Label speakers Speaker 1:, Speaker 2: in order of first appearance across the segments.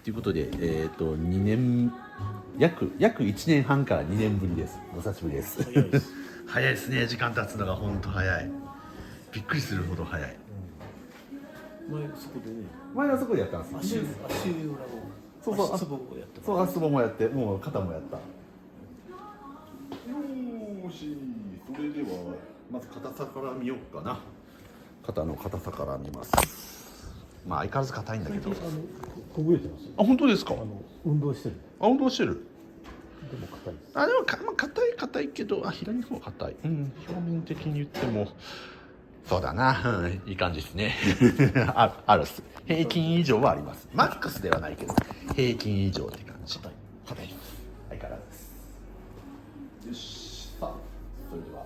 Speaker 1: ということで、2年約1年半から2年ぶりです。お久しぶりです。
Speaker 2: 早いです。
Speaker 1: 早いですね。時間経つのが本当早い。びっくりするほど早い。
Speaker 2: 前そこでね、
Speaker 1: 前はそこでやったんです。
Speaker 2: 足裏を
Speaker 1: そう
Speaker 2: 足つぼをやった。
Speaker 1: そう、足つぼもやって、もう肩もやった。よーし、それではまず硬さから見ようかな。肩の硬さから見ます。まあ相変わらず硬いんだけど。
Speaker 2: ほぐれてます。
Speaker 1: あ、本当ですか。
Speaker 2: 運動してる。
Speaker 1: あ、運動してる。
Speaker 2: でも硬いです。
Speaker 1: あ、でもまあ、硬いけど、左の方が硬い。表面的に言っても。そうだな、いい感じですね。あるっす。平均以上はあります。マックスではないけど、平均以上って感じ。硬いです。相変わらずです。よし、さあ、それでは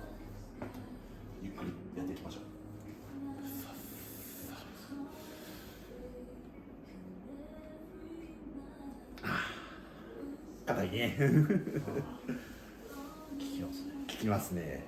Speaker 1: ゆっくりやっていきましょう。硬いね。
Speaker 2: 効きますね。
Speaker 1: 効きますね。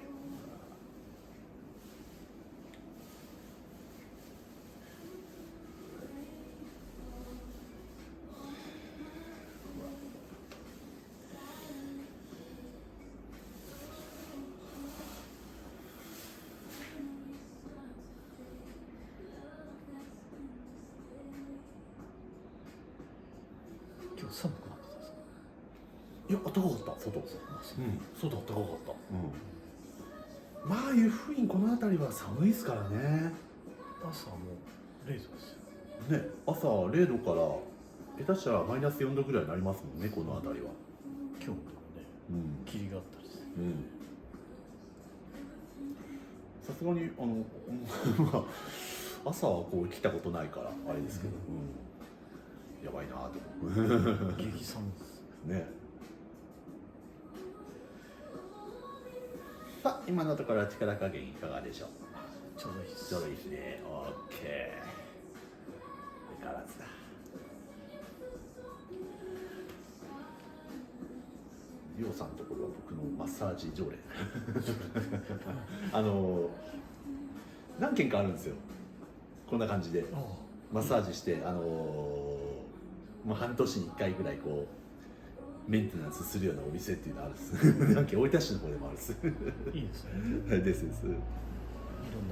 Speaker 2: 今日寒くなってたんですか。
Speaker 1: いや、暖かかった、外。外暖かかった。まあ湯布院この辺りは寒いですからね。
Speaker 2: 朝も0度ですよ。
Speaker 1: ね、朝0度から下手したらマイナス4度ぐらいになりますもんね、この辺りは。
Speaker 2: 今日もね、霧があったりして。
Speaker 1: さすがにまあ朝はこう来たことないからあれですけど、やばいなと思う。
Speaker 2: 激寒です
Speaker 1: ね。さあ今のところは力加減いかがでしょう。
Speaker 2: ちょうどいいです。
Speaker 1: ちょうどいいですね。オッケー。相変わらずだ。りょうさんのところは僕のマッサージ常連。何件かあるんですよ。こんな感じでマッサージして、もう半年に1回ぐらいこうメンテナンスするようなお店っていうのあるんです。何件大分市の方でもあるんです。
Speaker 2: いいですね。
Speaker 1: です。
Speaker 2: いろんな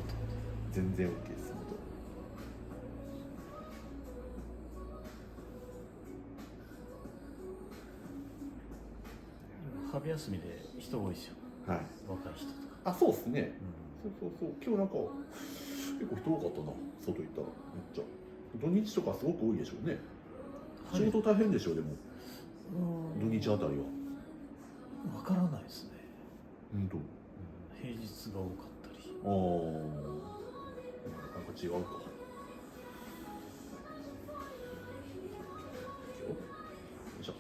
Speaker 2: ところで。
Speaker 1: 全然 OK です。
Speaker 2: 春休みで人多いですよ。
Speaker 1: はい。
Speaker 2: 若い人とか。
Speaker 1: あ、そうですね。そう。今日なんか結構人多かったな。外行ったらめっちゃ。土日とかすごく多いでしょうね。仕事大変でしょう、でも土日あたりは。
Speaker 2: わからないですね。平日が多かったり。
Speaker 1: なんか違うか。よいしょ。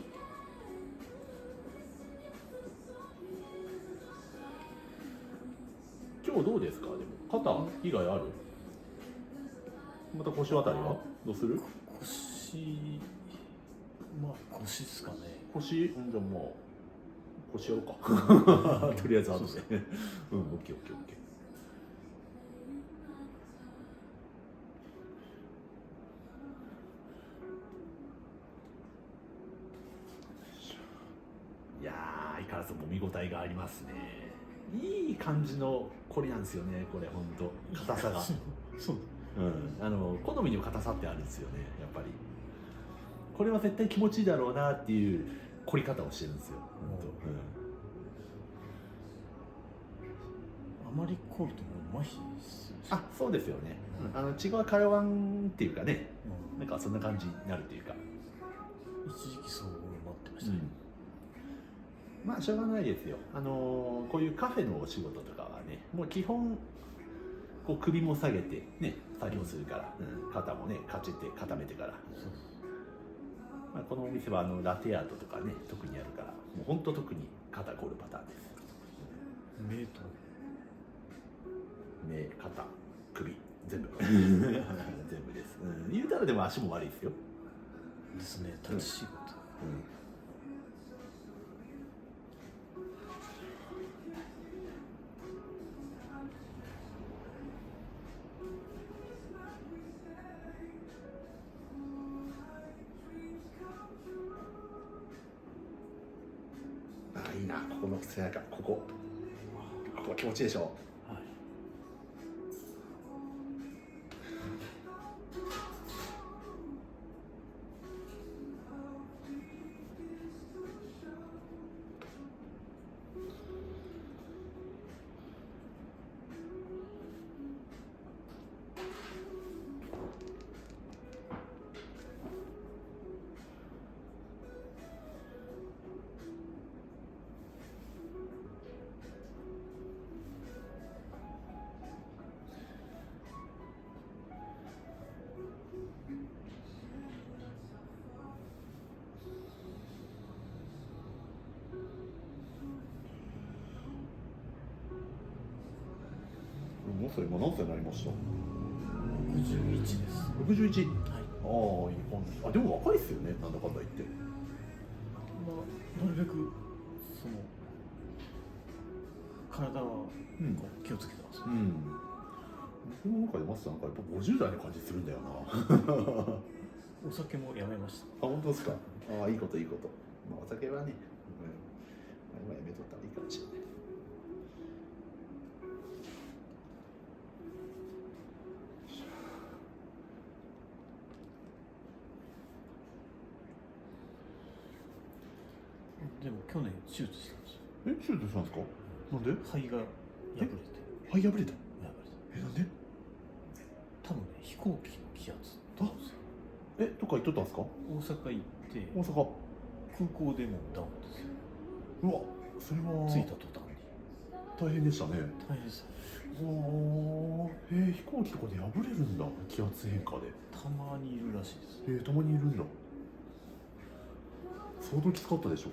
Speaker 1: 今日どうですか。でも肩以外ある。また腰あたりはどうする。
Speaker 2: 腰、まあ腰ですかね。
Speaker 1: 腰、じゃあまあ腰やろうか。とりあえず後で。オッケー。いやー、相変わらずもみ応えがありますね。いい感じのこれなんですよね。これ本当硬さが。
Speaker 2: そう。
Speaker 1: 好みの硬さってあるんですよね。やっぱりこれは絶対気持ちいいだろうなっていう凝り方をしてるんですよ。
Speaker 2: あまり凝るともう麻痺する。
Speaker 1: あ、そうですよね。血が通わんっていうかね、なんかそんな感じになるというか。
Speaker 2: 一時期そう思ってましたね。
Speaker 1: まあしょうがないですよ。こういうカフェのお仕事とかはね、もう基本こう首も下げてね作業するから、肩もねカチって固めてから。まあ、このお店はラテアートとかね特にあるから、もう本当特に肩凝るパターンです。
Speaker 2: 目と
Speaker 1: 目、肩、首、全部全部です。言うたらでも足も悪いですよ。
Speaker 2: ですね。立ち仕事。
Speaker 1: いいな、ここの背中、ここ気持ちいいでしょ。
Speaker 2: はい。
Speaker 1: もうそれ今何歳になりました？
Speaker 2: 61です。
Speaker 1: 61。
Speaker 2: はい。
Speaker 1: ああ、いい感じ。あ、でも若いっすよね、なんだかんだ言って。
Speaker 2: まあ、なるべくその体はこう気をつけてます。
Speaker 1: うん。僕の中でマスターなんかやっぱ50代の感じするんだよな。
Speaker 2: お酒もやめました。
Speaker 1: あ、本当ですか。ああ、いいこといいこと。まあお酒はね、今やめとったらいいかもしれない。
Speaker 2: でも去年手術したんですよ。
Speaker 1: え、手術したんですか？なんで？
Speaker 2: 肺が破れて。
Speaker 1: 肺破れた。なんで？
Speaker 2: 多分ね、飛行機の気圧って言うんですよ。
Speaker 1: え、どっか行っとったんですか？
Speaker 2: 大阪行って
Speaker 1: 大阪。
Speaker 2: 空港でもダウンですよ。
Speaker 1: うわ、それは
Speaker 2: 着いた途端に
Speaker 1: 大変でしたね。
Speaker 2: 大変です。
Speaker 1: 飛行機とかで破れるんだ、気圧変化で。
Speaker 2: たまにいるらしいです。
Speaker 1: たまにいるんだ。相当きつかったでしょ。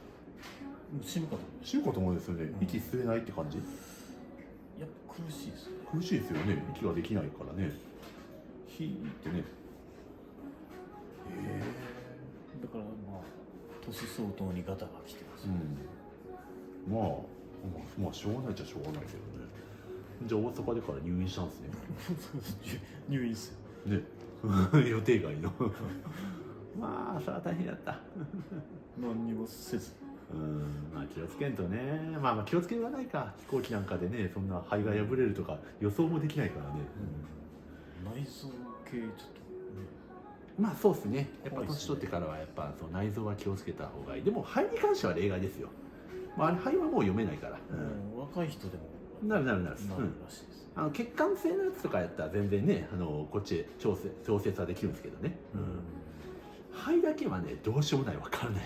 Speaker 2: 死ぬかと思いまし
Speaker 1: 死ぬかと思うんですよね。息吸えないって感じ。
Speaker 2: た。やっぱ苦しいですね。
Speaker 1: 苦しいですよね。息ができないからね。ヒーってね。
Speaker 2: だからまあ年相当にガタが来てます。
Speaker 1: まあしょうがないっちゃしょうがないけどね。じゃあ大阪でから入院したんですね。
Speaker 2: 入院っすよ。
Speaker 1: ね。予定外の。まあそれは大変だった。
Speaker 2: 何にもせず。
Speaker 1: まあ気をつけんとね。まあ気をつけようがないか。飛行機なんかでね、そんな肺が破れるとか予想もできないからね。
Speaker 2: 内臓系ちょっとね。
Speaker 1: まあそうですね。やっぱ年取ってからはやっぱその内臓は気をつけた方がいい。でも肺に関しては例外ですよ。まああれ肺はもう読めないから。
Speaker 2: 若い人でも
Speaker 1: なるらしい
Speaker 2: です。
Speaker 1: 血管性のやつとかやったら全然ね、こっちへ調節はできるんですけどね。肺だけはね、どうしようもない、わからない。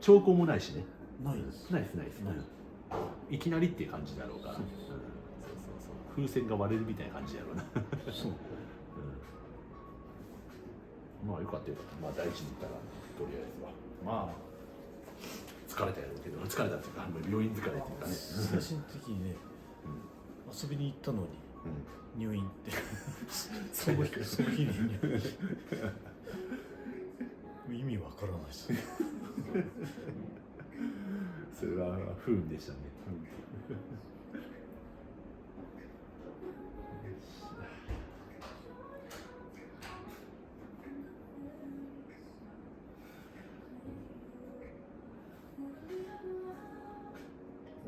Speaker 1: 兆候もないしね。
Speaker 2: ないです。
Speaker 1: ないです。いきなりっていう感じだろうから。そう風船が割れるみたいな感じやろうな。
Speaker 2: そう。
Speaker 1: まあよかったよかった。まあ第一に行ったらとりあえずは。まあ疲れたやろうけど、疲れたっていうか病院疲れっていうかね。
Speaker 2: 精神的にね、遊びに行ったのに入院ってその日に意味わからないです。
Speaker 1: それは不運でしたね。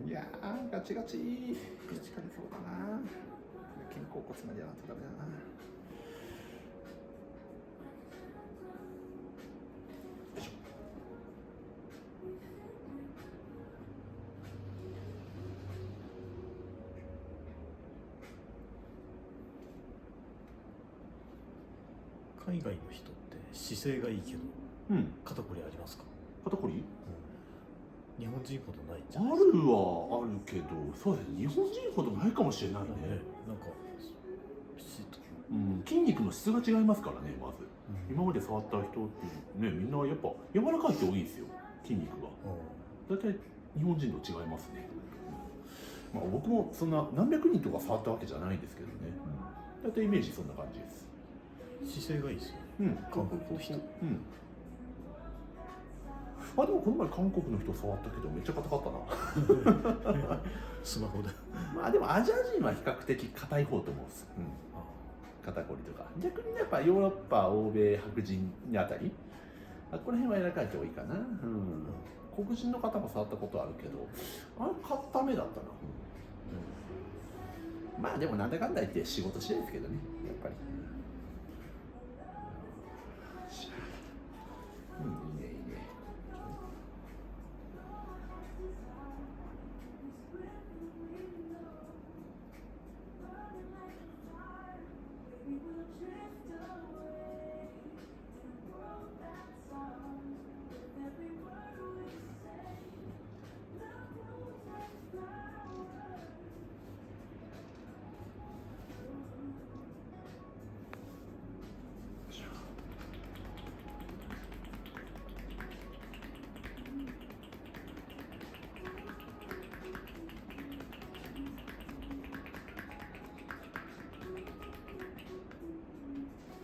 Speaker 1: いやー、ガチガチガチかりそうだな。肩甲骨までやらんとダメだな。
Speaker 2: 海外の人って姿勢がいいけど、肩こりありますか？
Speaker 1: 肩こり？
Speaker 2: 日本人ほどないんじゃ
Speaker 1: あ
Speaker 2: ないですか。
Speaker 1: るはあるけど、そうですね。日本人ほどないかもしれないね。
Speaker 2: なんかピシッと。
Speaker 1: 筋肉の質が違いますからね、まず。今まで触った人ってね、みんなやっぱ柔らかい人多いですよ、筋肉が。大体日本人と違いますね。まあ僕もそんな何百人とか触ったわけじゃないんですけどね。大体イメージそんな感じです。
Speaker 2: 姿勢がいいですよね。韓国の人。
Speaker 1: あ、でもこの前韓国の人触ったけどめっちゃ硬かったな。
Speaker 2: スマホで。
Speaker 1: まあでもアジア人は比較的硬い方と思うんです。肩こりとか。逆にやっぱヨーロッパ、欧米、白人あたり、この辺は柔らかい人多いかな。黒人の方も触ったことあるけど、あれ固めだったな、まあでもなんだかんだ言って仕事次第ですけどね、やっぱり。いいねいいね。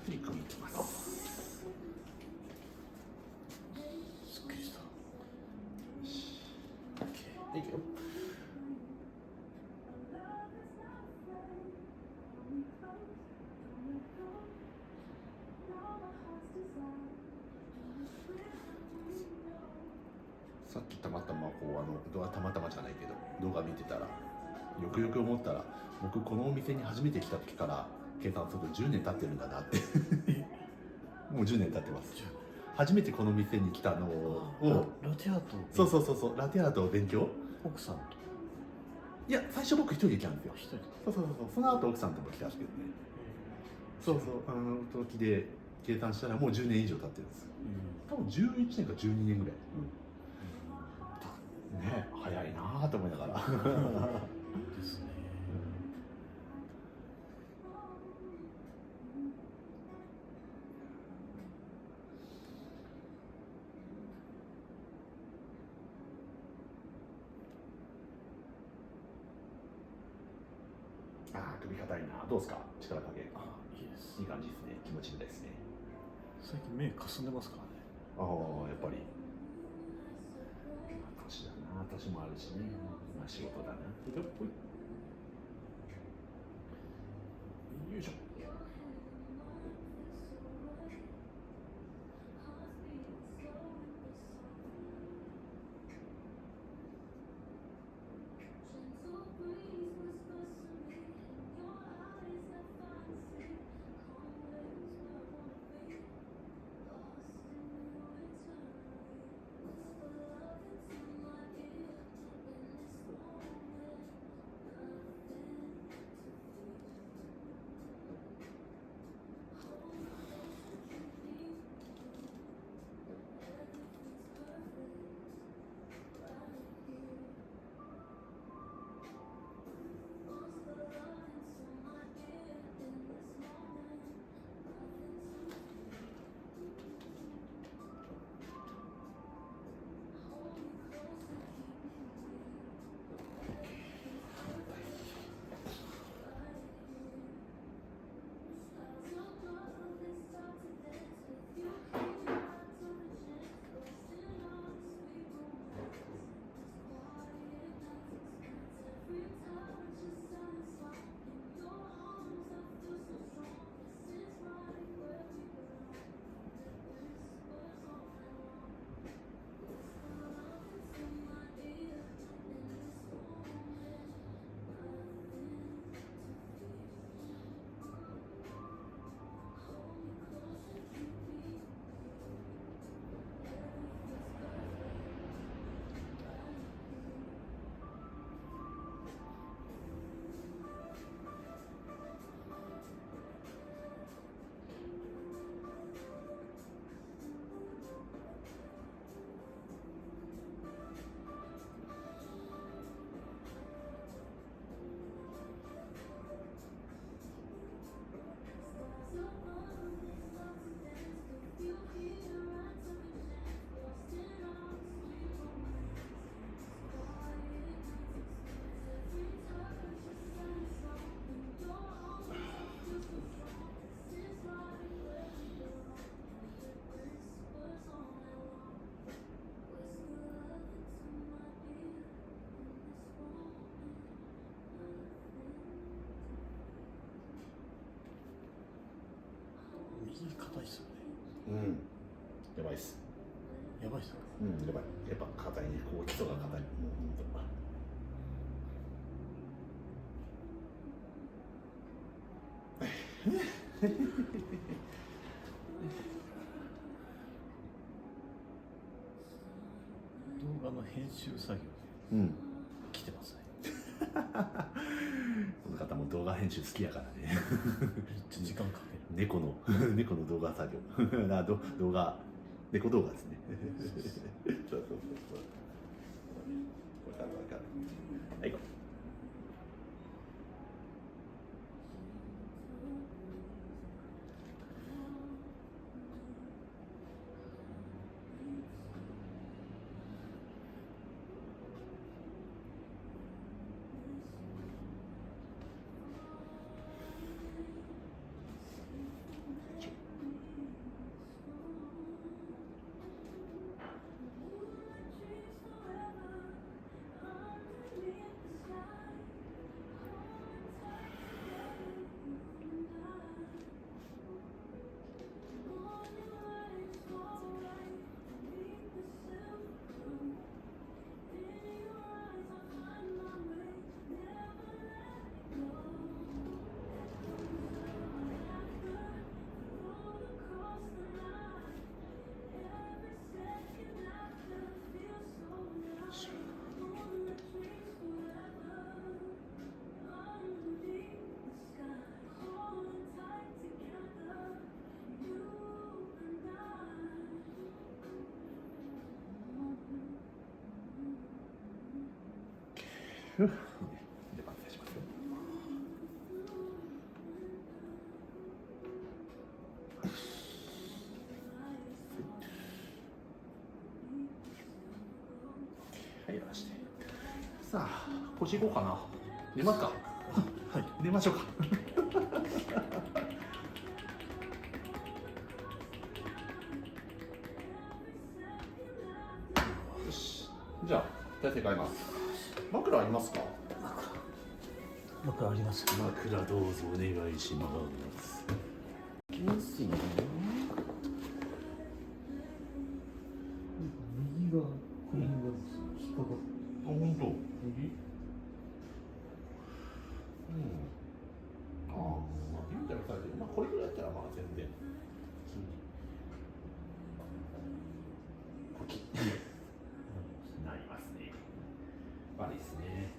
Speaker 1: フリックに行きます。
Speaker 2: すっきりした。
Speaker 1: いくよ。さっきたまたまこうたまたまじゃないけど動画見てたら、よくよく思ったら、僕このお店に初めて来た時から計算すると10年経ってるんだなってもう10年経ってます。初めてこの店に来たのを、
Speaker 2: ラテアート。
Speaker 1: そうラテアートを勉強。
Speaker 2: 奥さんと
Speaker 1: いや最初僕一人で来たんですよ。
Speaker 2: 一人で。
Speaker 1: その後奥さんとも来たんですけどね。あの時で計算したらもう10年以上経ってるんです。多分11年か12年ぐらい、ね、早いなぁと思いながら
Speaker 2: ですね。
Speaker 1: 首硬いな。どうですか、力加減。
Speaker 2: いいです。
Speaker 1: いい感じですね。気持ちいいですね。
Speaker 2: 最近目かすんでますからね。
Speaker 1: やっぱり年だな。年もあるしね、仕事だな。よいしょ。
Speaker 2: 右硬いっすよね。
Speaker 1: やばいっす。
Speaker 2: やばいっすか。
Speaker 1: やばい。やっぱ硬いね。こう基礎が硬い。もうほんと。
Speaker 2: 動画の編集作業来てますね。
Speaker 1: この方も動画編集好きやからね。
Speaker 2: めっちゃ時間かける。
Speaker 1: 猫の動画作業。動画、猫動画ですね。そう。わかる。はい、行こう。で、挽回しますよ。はい、やらして。さあ、腰行こうかな。寝ますか。
Speaker 2: はい。
Speaker 1: 寝ましょうか。よし。じゃあ、体勢変えます。枕ありますか。
Speaker 2: 枕あります。
Speaker 1: 枕どうぞお願いします。きますね。
Speaker 2: 右がこれが引っかかっ
Speaker 1: あ、本当。右。ああ、まあ、言うたらされてる。まあ、これぐらいやったら、まあ、全然。ポキッ。なりますね。悪いですね。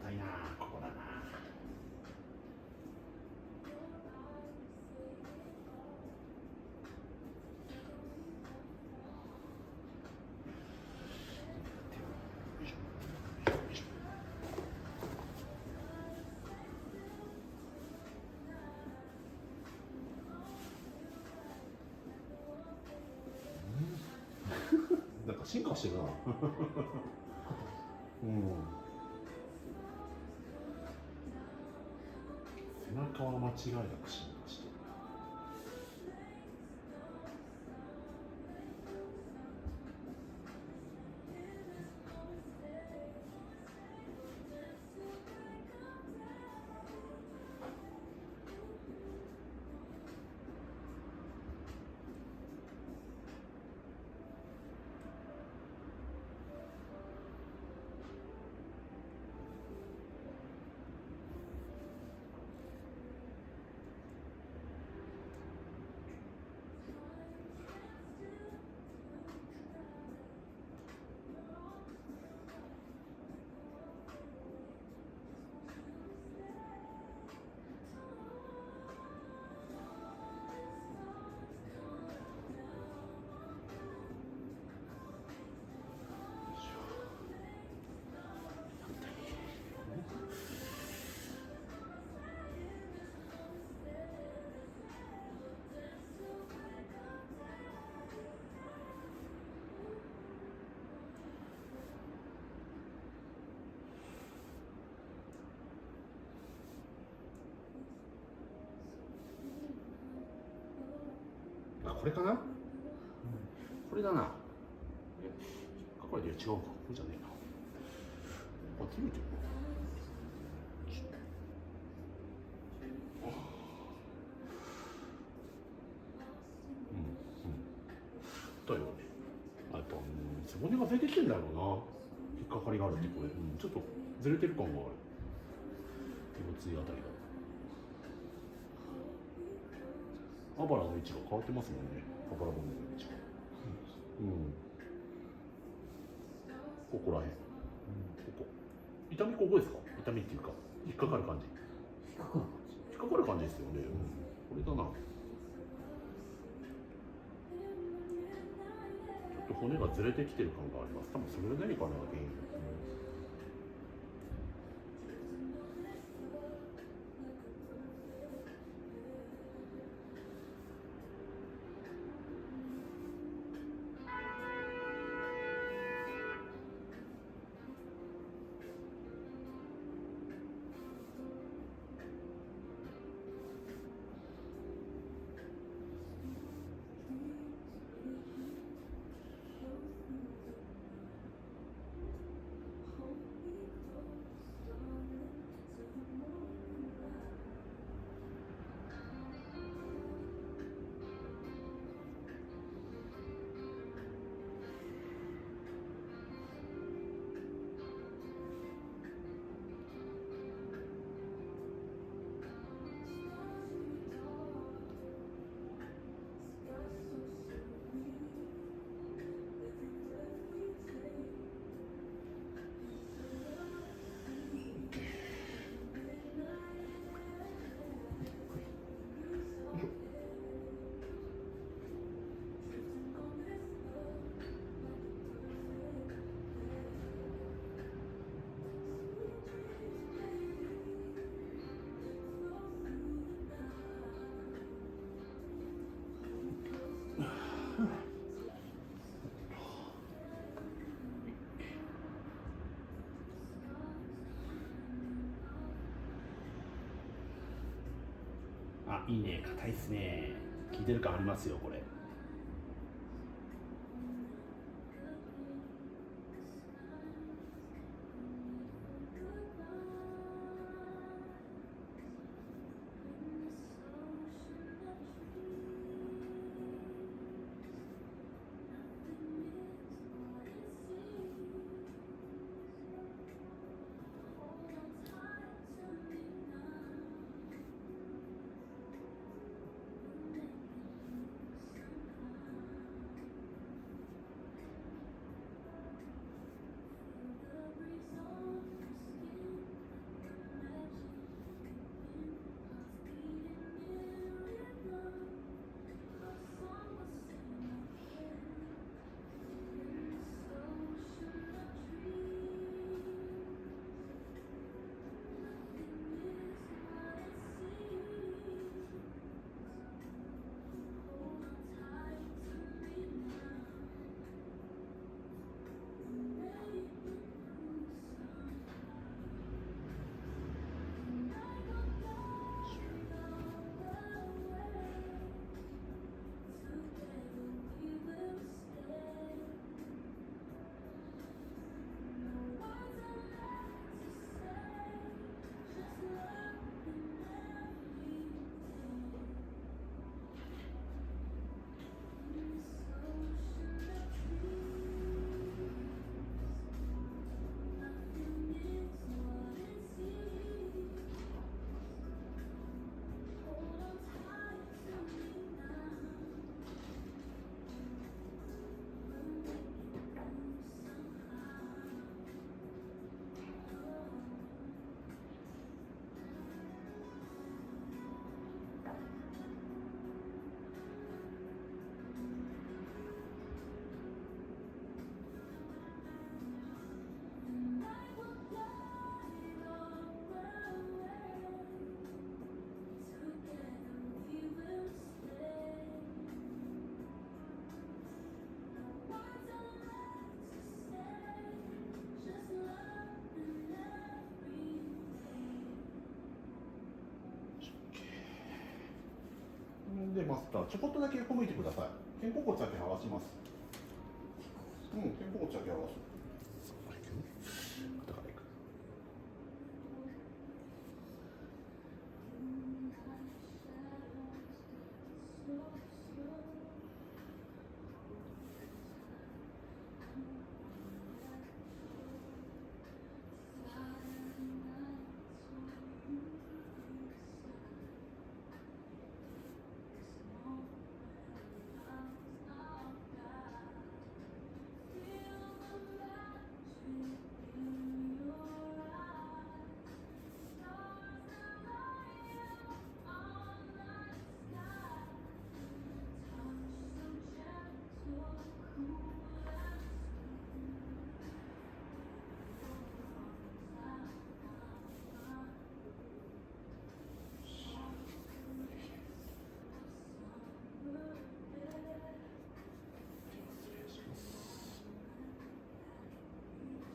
Speaker 1: 硬いな、ここだな。なんか進化してるな。背中は間違いなく進化してる。あ、これかな、これだな。これで違うか。これじゃねえな。こっち見てる。だよね。あと背骨が出てきてんだろうな。引っかかりがあるってこれ、ちょっとずれてる感がある。腰椎あたりが。あばらの位置が変わってますもんね。あばら骨の位置が。ここらへん。ここ。痛みここですか？痛みっていうか、引っかかる感じ。引っかかる感じですよね。これだな。ちょっと骨がずれてきてる感があります。多分それが何かな、原因。あ、いいね。硬いっすね。効いてる感ありますよ、これ。出ますか。ちょこっとだけ横向いてください。肩甲骨だけ合わします。肩甲骨だけ合わす。肩からいく。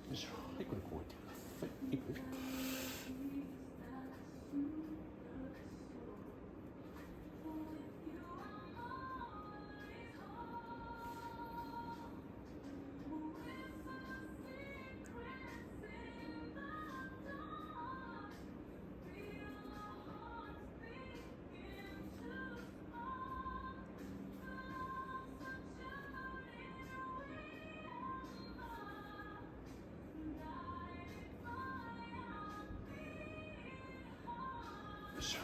Speaker 1: よいしょ。はい、これこう置いてください。はい、これ。よいしょ。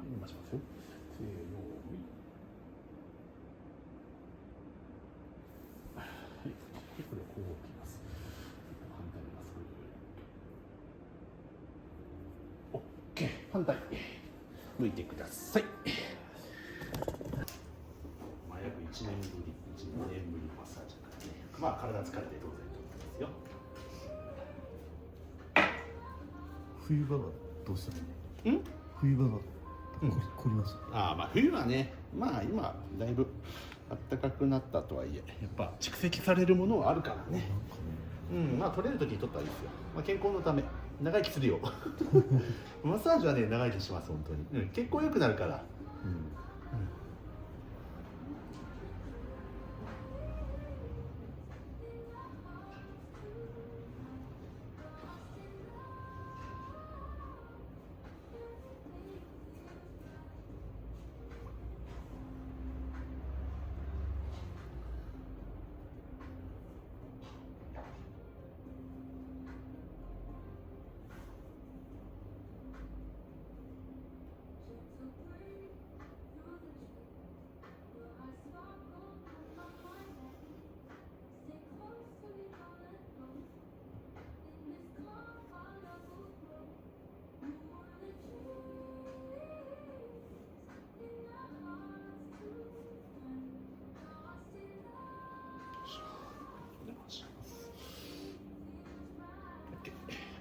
Speaker 1: 今しますよ。せーの。はい、これをこう置きます。反対にます。オッケー。反対。向いてください。まあ、約1年ぶり、1年ぶりマッサージだからね。まあ、体疲れて当然と思いますよ。
Speaker 2: 冬場はどうしたらいいの？冬場は凝ります。
Speaker 1: ああ、まあ冬はね、まあ今だいぶ暖かくなったとはいえ、やっぱ蓄積されるものはあるからね。まあ取れる時に取ったらいいですよ。まあ健康のため長生きするよ。マッサージはね長生きします本当に。血行良くなるから。は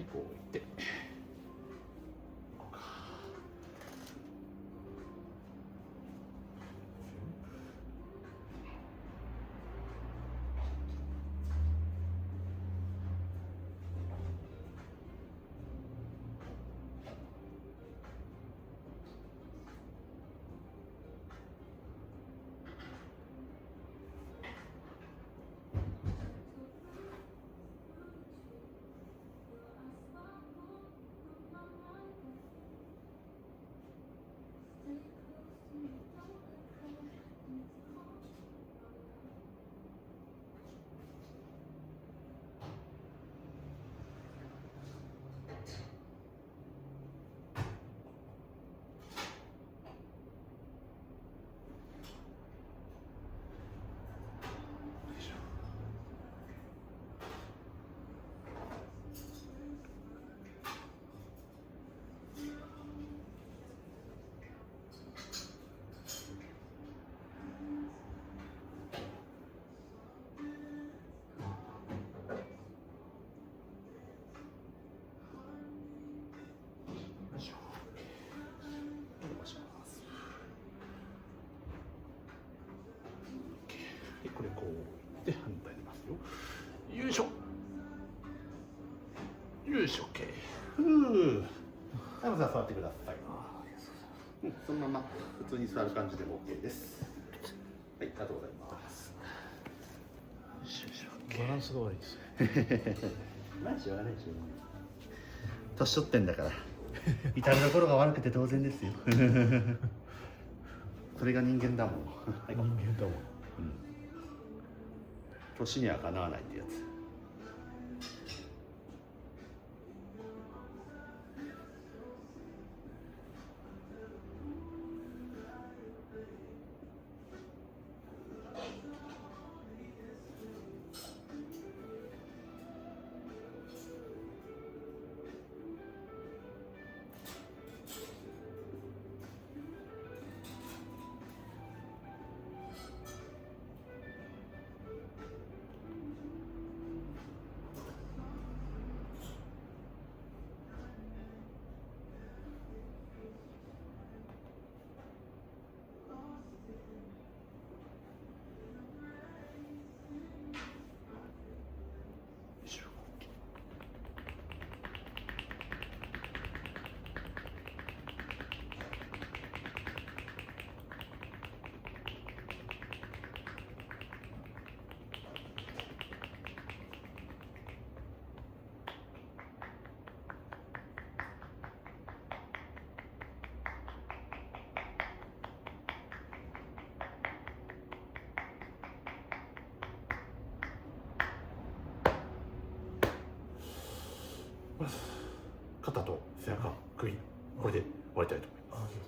Speaker 1: い、こう置いて。よいしょ OK。ふう。はい、まずは座ってください。そのまま普通に座る感じでも OK です。はい、ありがとうございます。
Speaker 2: バランスが悪いですね。
Speaker 1: まあしょうがないでしょう。年取ってんだから至る所が悪くて当然ですよ。それが人間だもん。はい、
Speaker 2: 人間だもん。
Speaker 1: 年にはかなわないってやつ。肩と背中、首、これで終わりたいと思います。